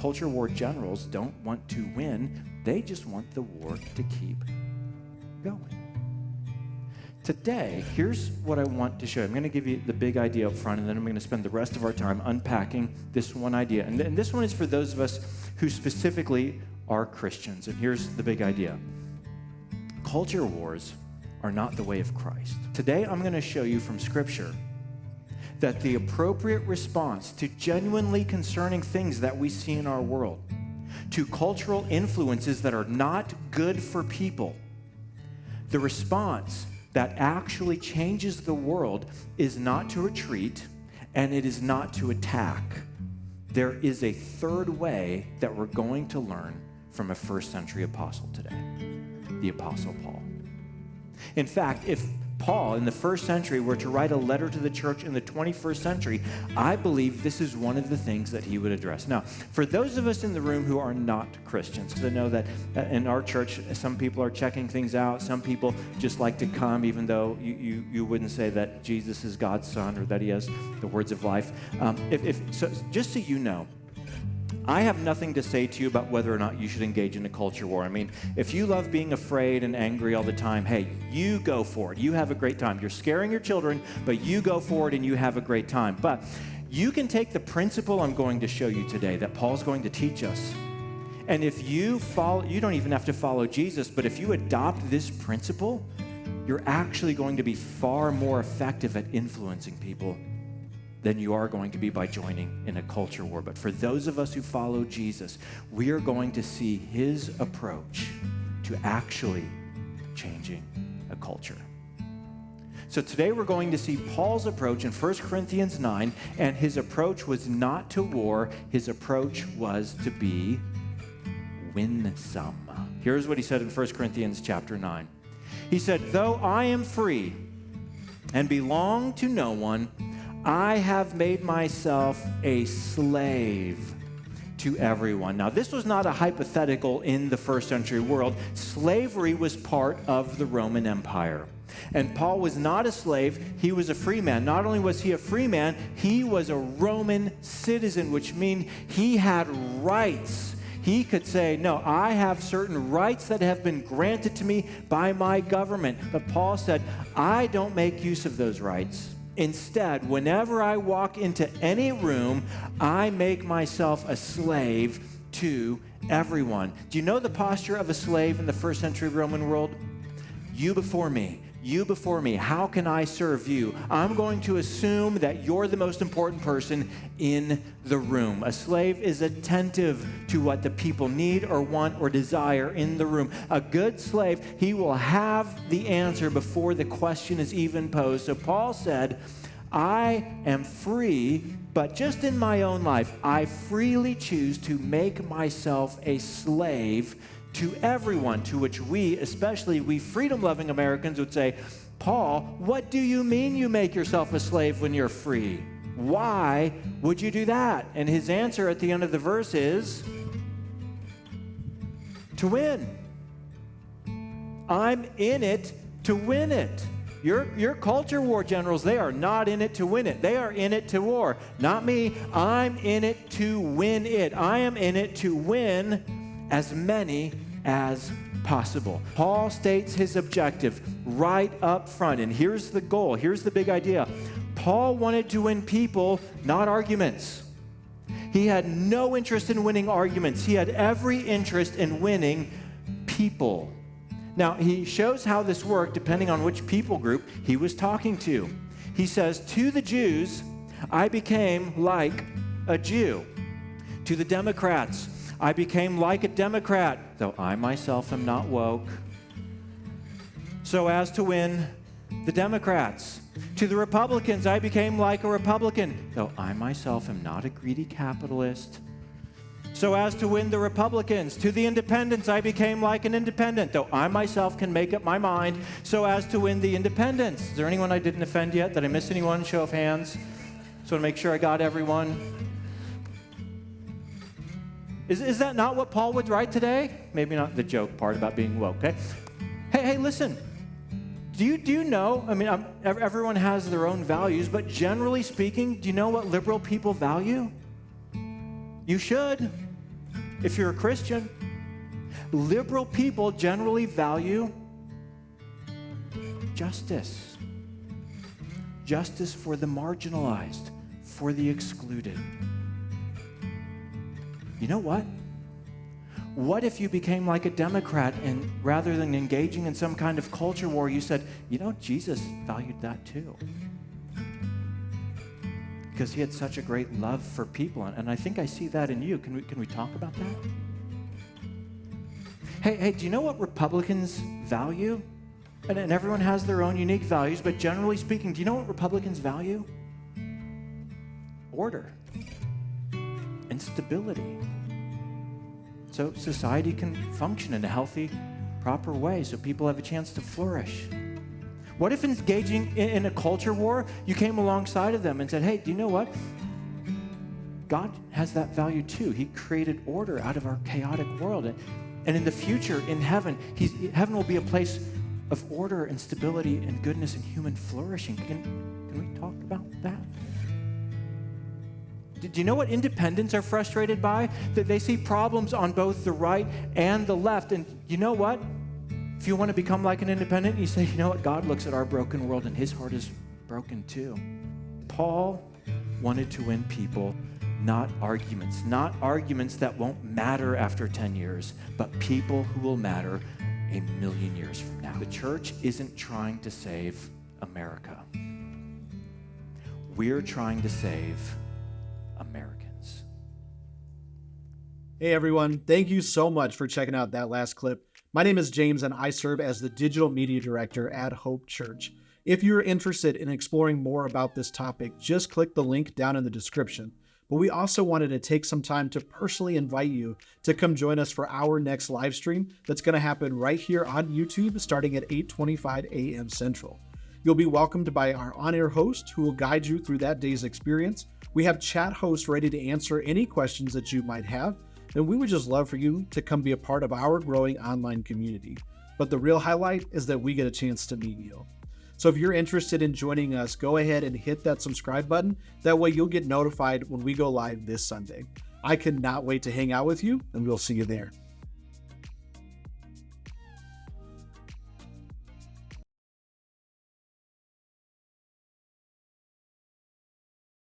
culture war generals don't want to win. They just want the war to keep going. Today, here's what I want to show you. I'm going to give you the big idea up front, and then I'm going to spend the rest of our time unpacking this one idea. And this one is for those of us who specifically are Christians. And here's the big idea. Culture wars are not the way of Christ. Today, I'm going to show you from Scripture that the appropriate response to genuinely concerning things that we see in our world, to cultural influences that are not good for people, the response that actually changes the world is not to retreat, and it is not to attack. There is a third way that we're going to learn from a first century apostle today, the Apostle Paul. In fact, if Paul in the first century were to write a letter to the church in the 21st century, I believe this is one of the things that he would address. Now, for those of us in the room who are not Christians, because I know that in our church, some people are checking things out. Some people just like to come, even though you wouldn't say that Jesus is God's son or that he has the words of life. So just so you know, I have nothing to say to you about whether or not you should engage in a culture war. I mean, if you love being afraid and angry all the time, hey, you go for it. You have a great time. You're scaring your children, but you go for it and you have a great time. But you can take the principle I'm going to show you today that Paul's going to teach us. And if you follow, you don't even have to follow Jesus, but if you adopt this principle, you're actually going to be far more effective at influencing people than you are going to be by joining in a culture war. But for those of us who follow Jesus, we are going to see his approach to actually changing a culture. So today we're going to see Paul's approach in 1 Corinthians 9, and his approach was not to war. His approach was to be winsome. Here's what he said in 1 Corinthians chapter 9. He said, "Though I am free and belong to no one, I have made myself a slave to everyone." Now, this was not a hypothetical in the first century world. Slavery was part of the Roman Empire. And Paul was not a slave, he was a free man. Not only was he a free man, he was a Roman citizen, which means he had rights. He could say, no, I have certain rights that have been granted to me by my government. But Paul said, I don't make use of those rights. Instead, whenever I walk into any room, I make myself a slave to everyone. Do you know the posture of a slave in the first century Roman world? You before me. You before me. How can I serve you? I'm going to assume that you're the most important person in the room. A slave is attentive to what the people need or want or desire in the room. A good slave, he will have the answer before the question is even posed. So Paul said, I am free, but just in my own life, I freely choose to make myself a slave to everyone, to which we, especially we freedom-loving Americans, would say, Paul, what do you mean you make yourself a slave when you're free? Why would you do that? And his answer at the end of the verse is, to win. I'm in it to win it. Your culture war generals, they are not in it to win it. They are in it to war. Not me. I'm in it to win it. I am in it to win as many as possible. Paul states his objective right up front, and here's the goal. Here's the big idea. Paul wanted to win people, not arguments. He had no interest in winning arguments. He had every interest in winning people. Now, he shows how this worked depending on which people group he was talking to. He says, to the Jews, I became like a Jew. To the Democrats, I became like a Democrat, though I myself am not woke, so as to win the Democrats. To the Republicans, I became like a Republican, though I myself am not a greedy capitalist, so as to win the Republicans. To the independents, I became like an independent, though I myself can make up my mind, so as to win the independents. Is there anyone I didn't offend yet? Did I miss anyone? Show of hands. So to make sure I got everyone. Is that not what Paul would write today? Maybe not the joke part about being woke, okay? Hey, listen. Do you know, I mean, everyone has their own values, but generally speaking, do you know what liberal people value? You should. if you're a Christian. Liberal people generally value justice. Justice for the marginalized, for the excluded. You know what? What if you became like a Democrat and rather than engaging in some kind of culture war, you said, you know, Jesus valued that too. Because he had such a great love for people. And I think I see that in you. Can we talk about that? Hey, do you know what Republicans value? And everyone has their own unique values, but generally speaking, do you know what Republicans value? Order and stability. So society can function in a healthy, proper way, so people have a chance to flourish. What if engaging in a culture war, you came alongside of them and said, hey, do you know what? God has that value too. He created order out of our chaotic world. And in the future, in heaven, heaven will be a place of order and stability and goodness and human flourishing. Can we talk about that? Do you know what independents are frustrated by? That they see problems on both the right and the left. And you know what? If you want to become like an independent, you say, you know what? God looks at our broken world and his heart is broken too. Paul wanted to win people, not arguments that won't matter after 10 years, but people who will matter a million years from now. The church isn't trying to save America. We're trying to save Americans. Hey everyone, thank you so much for checking out that last clip. My name is James and I serve as the Digital Media Director at Hope Church. If you're interested in exploring more about this topic, just click the link down in the description. But we also wanted to take some time to personally invite you to come join us for our next live stream that's going to happen right here on YouTube starting at 8:25 a.m. Central. You'll be welcomed by our on-air host who will guide you through that day's experience. We have chat hosts ready to answer any questions that you might have, and we would just love for you to come be a part of our growing online community. But the real highlight is that we get a chance to meet you. So if you're interested in joining us, go ahead and hit that subscribe button. That way you'll get notified when we go live this Sunday. I cannot wait to hang out with you, and we'll see you there.